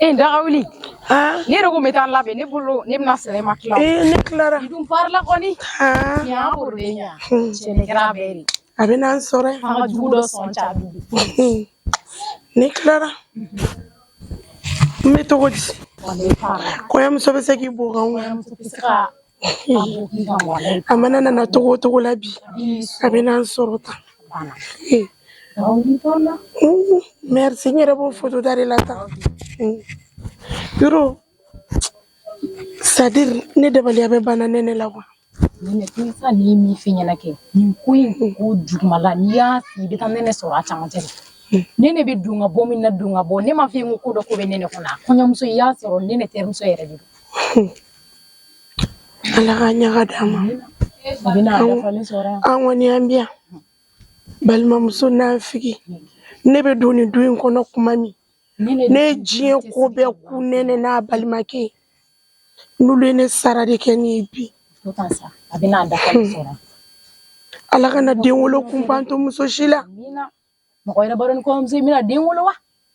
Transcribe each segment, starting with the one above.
Ndawli. Ne rogo metan labe ne bolo ne bna sele makla. Ne Clara. Idum parla koni. Ya bordenya. Chene graberi. Abena sore. Anga judo son chabi. Ne Clara. Me to godi. Koya muso be se ki boga wa. Amana na to labi. Abena sorota. Merci nyere bo photo dari lata. Yoro. C'est-à-dire ne dabali abe bana nene la wa. Nene tinsa ni mi finya ke. Ni kuin ko jumala niya si bitan nene so acha ngate. Nene be dunga bo min na dunga bo ne ma fi ko do ko be nene kona. Konya muso ya so nene ter muso yere dido. Ala ganya gadama. Bina da fali sora. Anwani ambia. Balma muso na figi. Ne be doni duin kono kumami. Ne jien ko be ku nene na balimake. Nulu ne sara de keni bi. Totansa. Abina da fali sora. Ala kana den wolo kumpanto muso shila. Mina. Mo ira baron ko muso mina den wolo wa.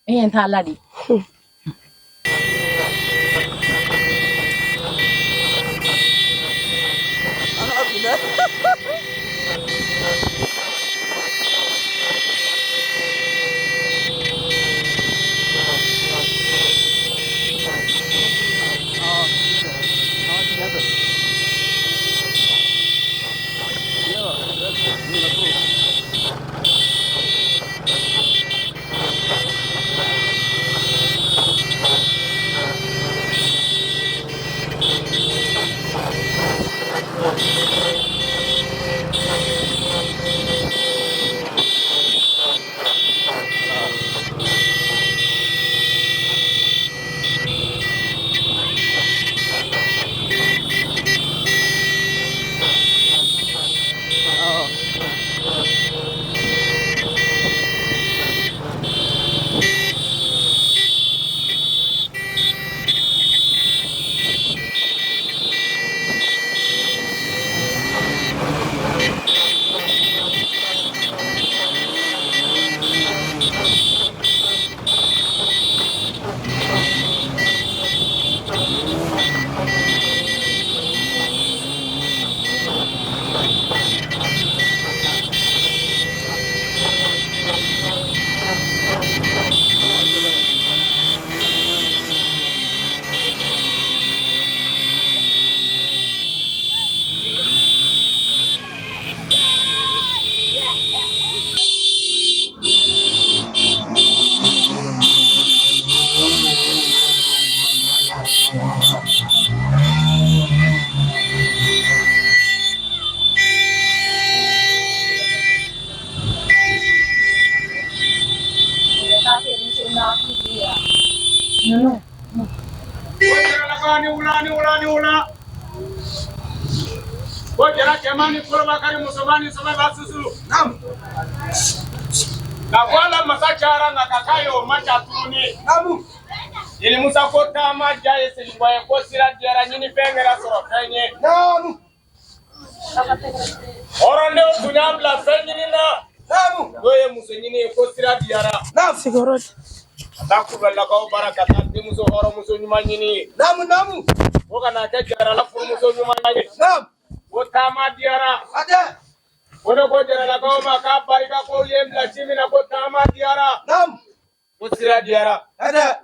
En ta ladi. Wajara jamani kula kari musomani soma basusu. Naam. Na wala masachara na kakayo macha tuni. Naam. Ili musakota maja yesi ngwaye ko sira diara nyini pengera soro fenye. Naam. Orande tunyambla fenye na. Naam. Goye musenyini ko sira diara. Naam. Sigorot. Takuballa ko barakata dimuso horo muso nyuma nyini. Naam. Woka na kajara la furu muso nyuma nyini. Naam. Kotama diara ade wono ko jara la ko ma ka barika ko yemla chimina ko tama diara nam musira diara ade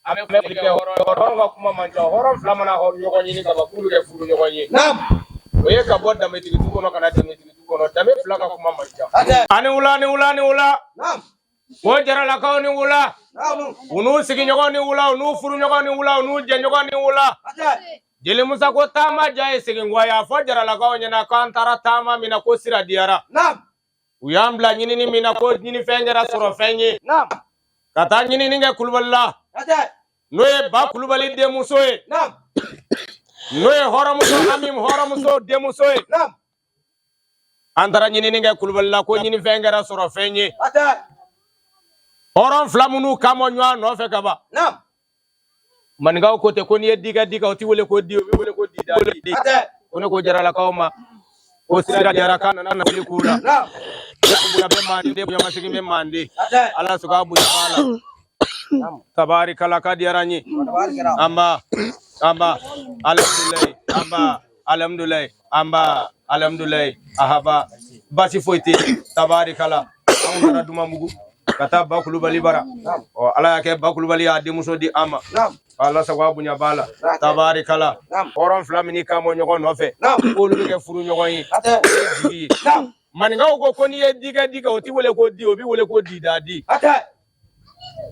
ame ko ke horo ga kuma manja horo flamana horo yogo nyini ka bakulu ke fulu yogo nyini nam oye ka bodda me tigi ko no kana tami tigi ko no tame flaka kuma manja ade ani ula nam wo jara la ko ni ula nam unu sigi yogo ni ula unu fulu yogo ni ula unu je yogo ni ula ade Jeli musa ko tama jaye segengwa ya fajara la gawo nyana kantara tama mina ko sira diara. Naam. Uyambla nyini ni mina ko nyini fengera soro fenye. Naam. Kata nyini ninge kuluballa. Ate. Noye ba kulubali de musoe. Naam. Noye hora muso amim hora muso de musoe. Naam. Antara nyini ninge kuluballa ko nyini fengera soro fenye. Ate. Horon flamunu kamo nywa no fe kaba. Naam. Mangaw ko te ko ni diga oti wole ko di dali ate kono ko jara la kawma o sira jara kana na wali kula na ko bula be mande bu yama sigi be mande ala suka bu yala tabarikala kadiarani amba alhamdulillah alhamdulillah ahaba basi foite tabarikala amara duma mugu kata bakulu bali bara o ala yake bakulu bali adi muso di ama ala sababu nya bala tabarikala oron flamini kamo nyogo nofe olu ke furu nyogo yi maninga ko koni ye diga oti wole ko di obi wole ko di dadi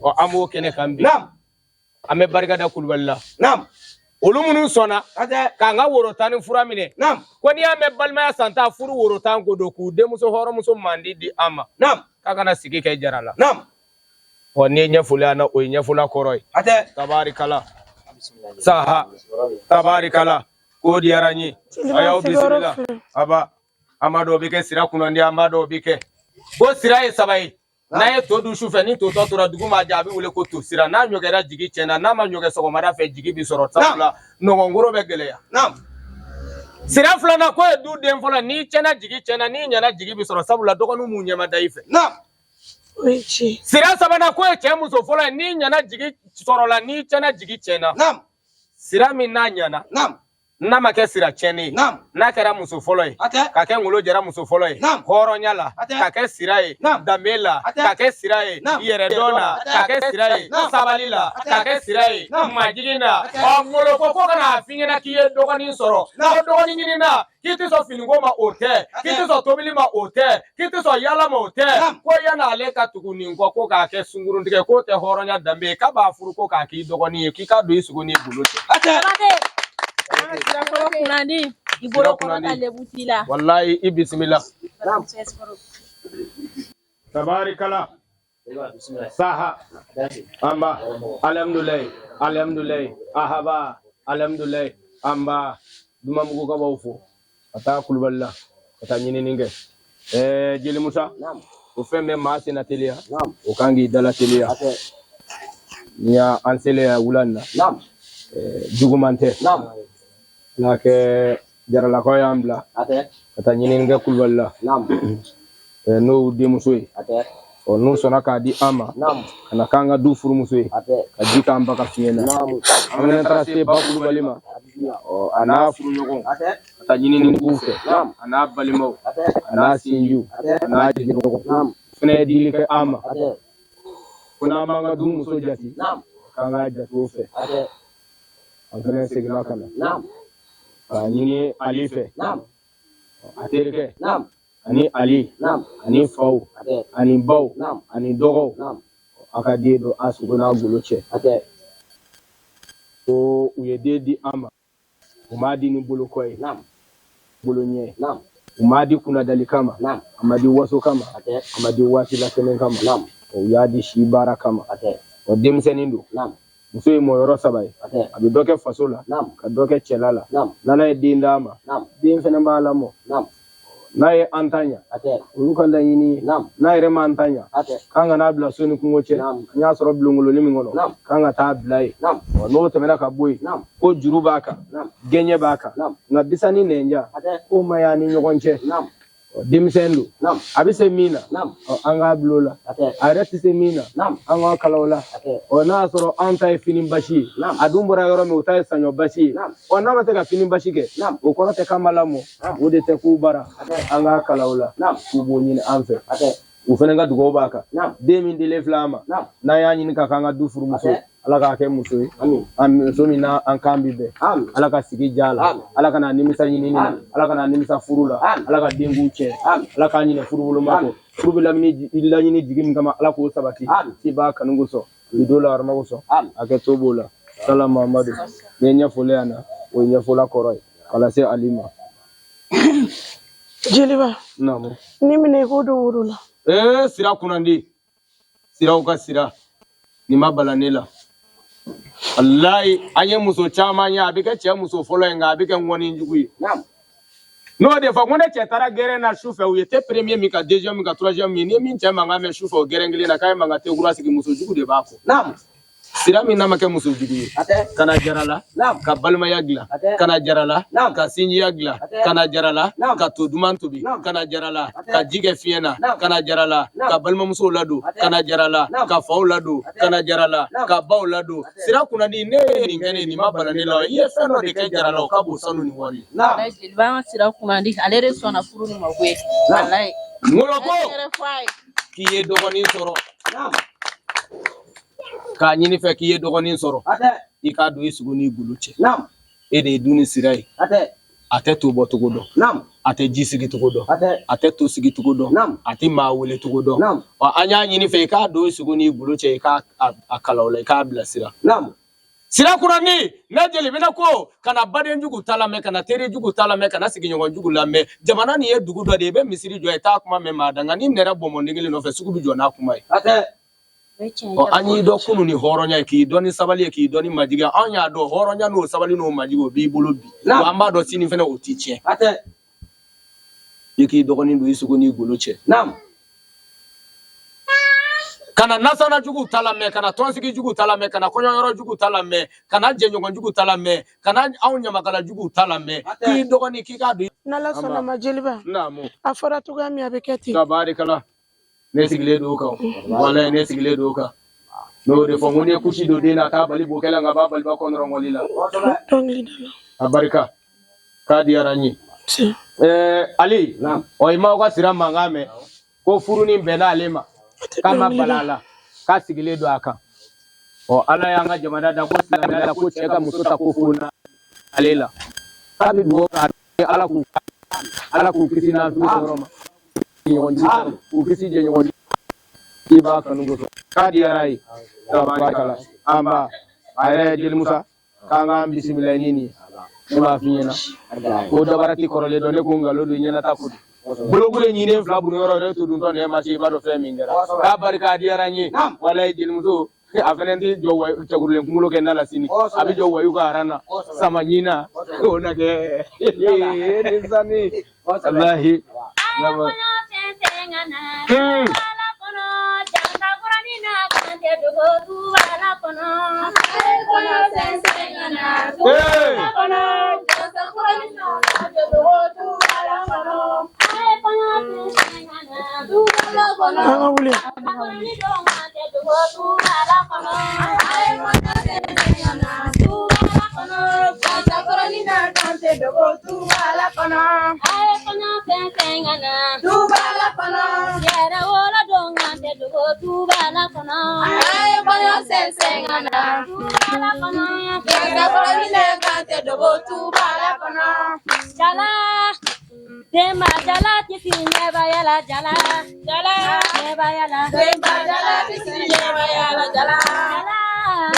o amo kene kambi ame barika da kulballa olu munu sona kanga worotani fura mine koni ame balma santa furu worotan ko do ku de muso horo muso mandi di ama kaga na sigi ke jarala o ne nyafulana o nyafula koroy tabarikala saha tabarikala ko diaranyi ayaw bismillah aba amado bike sira kunandi amado bike bo sira e sabai na ye to du shufe ni to tora duguma jabi wole ko to sira na nyogera jigi chena na ma nyoge so mara fe jigi bi soro tabla no ngoro be gele ya sira flana ko du dem fola ni chena jigi chena ni nyana jigi bi soro sabula dogonu mu nyama daife sira sabana ko che muso fola ni nyana jigi soro la ni chena jigi chena sira mi na nyana na make sira cheni na kera muso foloi ka ke ngulo jera muso foloi horo nyala ka ke sirae damela ka ke sirae yere dona ka ke sirae sabalila ka ke sirae majigina o ngulo ko kana finyena kiye dogoni soro na dogoni nyina kiti so finingoma ote kiti so tobili ma ote kiti so yala ma ote ko yana ale ka tuguni ngo ko ka ke sunguru ndike ko te horo nya dambe ka ba furu ko ka ki dogoni ki ka do isugoni bulote wallahi ibismillah tabarikala saha amba alhamdulillah ahaba alhamdulillah amba duma mugo ka bawfo ata kulballa ata nyini ninge jeli musa o fembe masi na telia o kangi dala telia nya ansele ya ulanna jugumante lake jarala ko yambla ata nyinin ga kulwalla no de musoi o no sona ka di ama kana kanga du furu musoi ka dika ambaka fiena amana traste ba kulwalima o ana furu nyogo ata nyinin kufe ana balimo ana sinju ana digo fune dili ka ama kuna manga du muso jati kanga jatu fe angana segna kana ani alife aterke ani ali ani fau ani bau ani dogo akade do asugona goloche o uyede di ama umadi ni bolokoy bolonye umadi kuna dalikama amadi waso kama amadi wati la tenen kama o yadi shibara kama o demsenindu muso mo yoro sabai abi doke fasola ka doke chelala nana e dindama din fena bala mo na e antanya uruka la yini na e rema antanya kanga na bla soni kungoche nya soro blungulo limi ngono kanga ta blai no temena ka boy ko juru baka genye baka na bisani nenja o mayani nyogonche dimsendu abise mina anga blola arati se mina anga kalola ona soro anta finin bashi adumbura yoro me utai sanyo bashi ona mate ka finin bashi ke o kono te kamalamo ode te kubara anga kalola kubonyin anfe ufenenga dugo baka 2000 flama na yanyi ka kanga du furu muso alaka ke muso amin so mina ankambi be alaka sigi jala alaka na nimisa nyini alaka na nimisa furula alaka dengu che alaka nyine furulu mako furula mini illa nyini digim kama alako sabati siba kanungo so idola armago so ake tobola salam muhammadu nyenya foleana o nyenya fola koroy kala se alima jeliba namo nimine hodo wurula sira kunandi sira uka sira ni mabalanela wallahi anye muso chama nya abike che muso folo nga abike ngoni njugui no de fa ngone che tara gere na shufe u yete premier mi ka deuxième mi ka troisième mi ni mi chama nga me shufe o gere ngili na kai manga te gura siki muso jugu de bako sira min nama ke muso jugu kana jarala ka balmaya gila kana jarala ka sinjiya gila kana jarala ka to duman tobi kana jarala ka jige fiena kana jarala ka balma muso lado kana jarala ka faw lado kana jarala ka baw lado sira kuna ni ne ni ngene ni mabala ni la ye feno de ke jarala ka bo sanu ni wari ba sira kuna di ale re sona furu ni magwe wallahi ngolo ko ki ye dogoni soro ka nyini fe ki ye dogoni soro i ka do isugo ni guluche e de duni sirai ate to bo togo do ate jisigi togo do ate to sigi togo do ate ma wole togo do wa anya nyini fe ka do isugo ni guluche ka akala wala ka bla sira sira kurani na jeli bina ko kana baden jugu talame kana tere jugu talame kana sigi nyon jugu lame jamana ni ye dugu do de be misiri jo eta kuma me madanga ni nera bomo ndingili no fe sugu bi jo na kuma o anyi do kunu ni horonya ki do ni sabali ki do ni majiga anya do horonya no sabali no majigo bi bolo bi wa amba do sini fene otiche yiki do ni do isugo ni goloche kana nasana jugu talame kana tonsigi jugu talame kana konyoro jugu talame kana jenyogon jugu talame kana awnya makala jugu talame ki do ni ki ka do nala sona majeliba namu afara tuga mi abeketi tabarikala nesigile do ka wala nesigile do ka no de fo ngone kushi do dina ka bali bokela ngaba bali ba konro ngolila abarika ka diaranyi ali o ima ko sira mangame ko furu ni bena alema kama balala ka sigile do aka o ala yanga jamana da ko sira da ko cheka musuta ko funa alela ka bi do ka ala ku kisina su roma ukisi je nyon iba kanugo kadi arai tabakala amba ayre jil musa kanga bismillah nini ma finyena ko dabarati korole do ne ko ngalo do nyena takudu bulogule nyine fla bu yoro re to dun to ne ma ci bado fe mingera ka barka di aranyi wala jil muso afenendi jowa chagurule kumulo ke nala sini abi jowa yuka arana sama nyina ona ke nisani wallahi nama Demba jala tisi neba yala jala jala neba yala demba jala tisi neba yala jala jala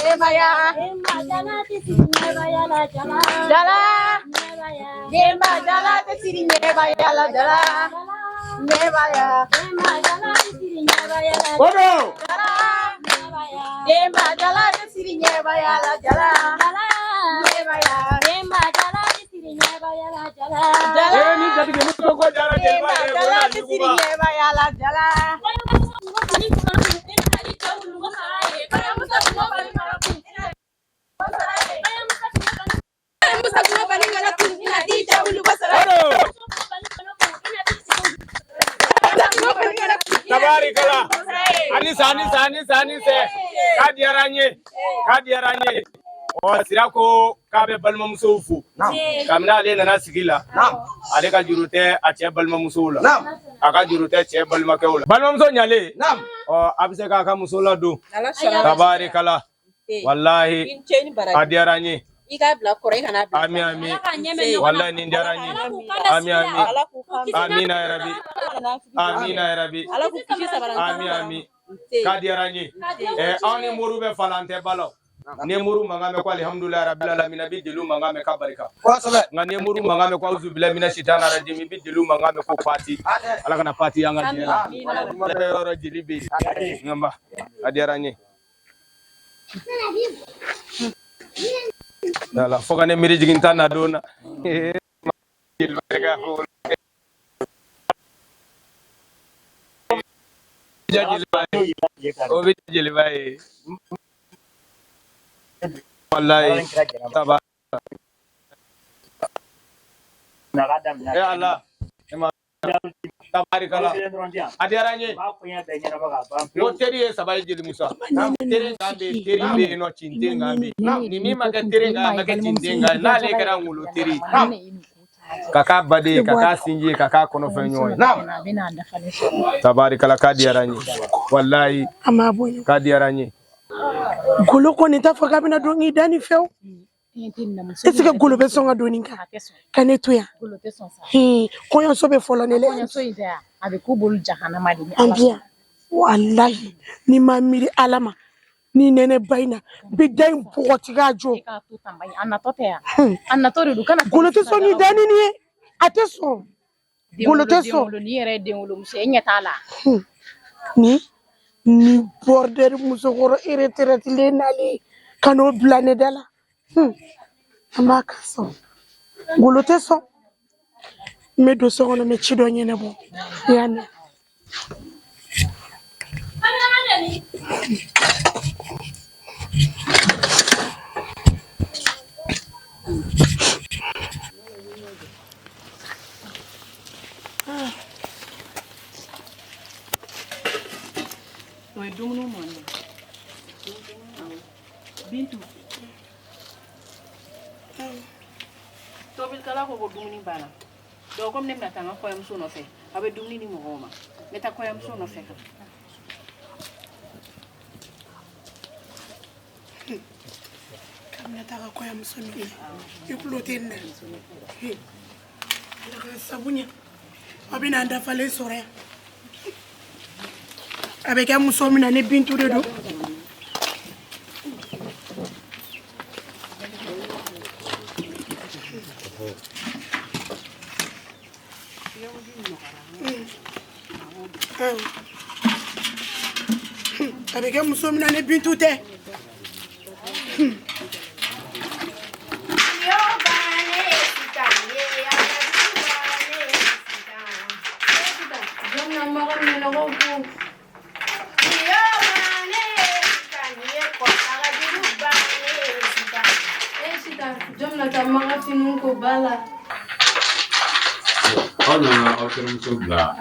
neba yala demba jala tisi neba yala jala jala neba yala demba jala tisi neba yala jala neba yala demba jala tisi neba yala jala neba yala demba jala tisi neba yala jala jala neba yala demba jala ni jadi ke muso ko jara ke ba jala tisiri nyeba yala jala tabarikala ani se kadiaranye o sirako kabe balma musofu kamna ale nana sigila ale ka jurute a che balma musola aka jurute che balma kewla balma muso nyale o abise ka musola do tabarikala wallahi kadiaranye ika bla kore kana bla ami wallahi ni ndiaranye ami amina ya rabbi ami kadiaranye ani morube falante balo nemuru mangame kwa alhamdulillah rabbil alamin bi dilu mangame ka barika nga nemuru mangame kwa uzu billahi minash shaitani rajim bi dilu mangame ko pati ala kana pati yanga dina mata yoro jilibi ngamba adiaranye dala foga ne miri jigin tan na dona jili bay wallahi taba Allah tabarikala adiaranye yo teri sabay jeli musa teri ngambe no cinte ngambe ni mima ka teri ngambe ka cinte ngambe la le kara ngulu teri kaka bade kaka sinji kaka kono fenyo tabarikala kadiaranye wallahi kadiaranye golo ko ni ta faka bina dongi dani few est-ce que golo be songa doninka kanetoya ko yon so be folo ne le abe ko bol jahannama di ambia wallahi ni mamiri alama ni nene baina bidain pogotiga jo ka to tambai annato du kana golo te so ni dani ni ateso golo te so ni yere denwolo muso nyetala ni border muso goro eretereti le nali kano blane dala amaka so golo te so me do so ono me chido nyene bo yana Bintu. Tobil kala ko dumuni bana. Do comme nem natanga ko yam suno fe. Abe dumuni ni mo goma. Meta ko yam suno fe. Kamna taka ko yam suno fe. Ikloten na. Sabunya. Abina anda fale sore. Abe ka musomina ne Bintu de do. Avec un mousson, on a bien tout. Oh no, otro mucho bla.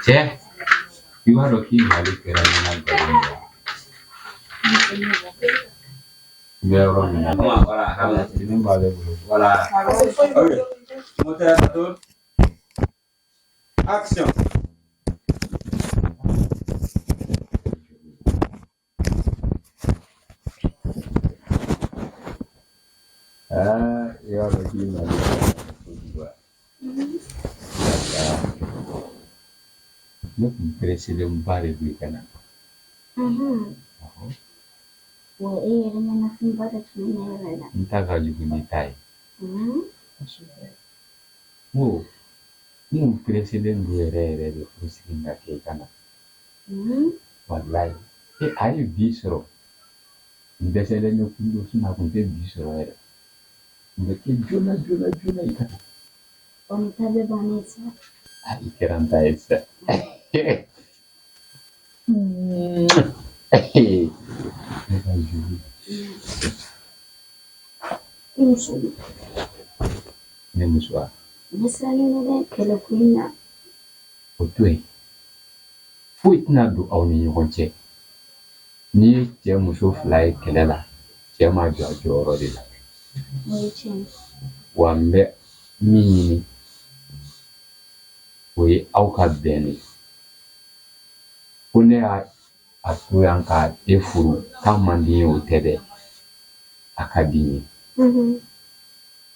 Che, iba Rocky balik ke Ramayana Garuda. Biar orang ini, wala, ini balik dulu, wala. Oke, motor satu, action. Ya Rocky balik dua. Presiden baru berikan. Entah kalau juga nitai. Presiden dua presiden nggak kayak kana. Wallahi, ayo bisro. Presiden yang kundu semua kunci bisro era. Mereka juna ikat. Wanita bebanesa. Ikiran taisa. Ini musuh. Misalnya ni kalau punya. Betul. Fitnah do awal ni konce. Ni dia musuh fly kelela. Dia maju joro dia. Wambe mini. We auka beni. Kune atu yang ka efuru kamandi utede akadini.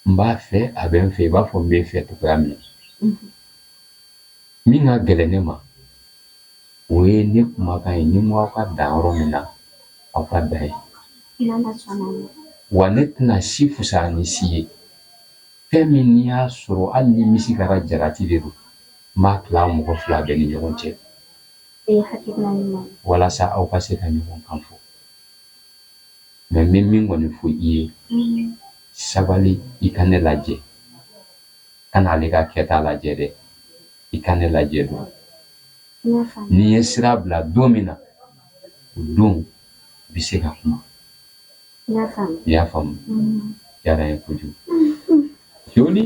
Mbafe abenfe bafo mbefe tukame. Minga gelenema. We ni kumaka ni mwaka daoro mina akadai. Wanet na shifu sani siye. Feminia suru ali misigara jarati deru. Ma kla mugo fla beni yonche. walasa aw ka se ka ɲɔgɔn kan fɔ mais n bɛ min kɔni fɔ i ye sabali i ka ne lajɛ kana ale ka kɛta lajɛ dɛ i ka ne lajɛ don n'i ye sira bila don min na o don bi se ka kuma i y'a faamu diyara n ye kojugu joli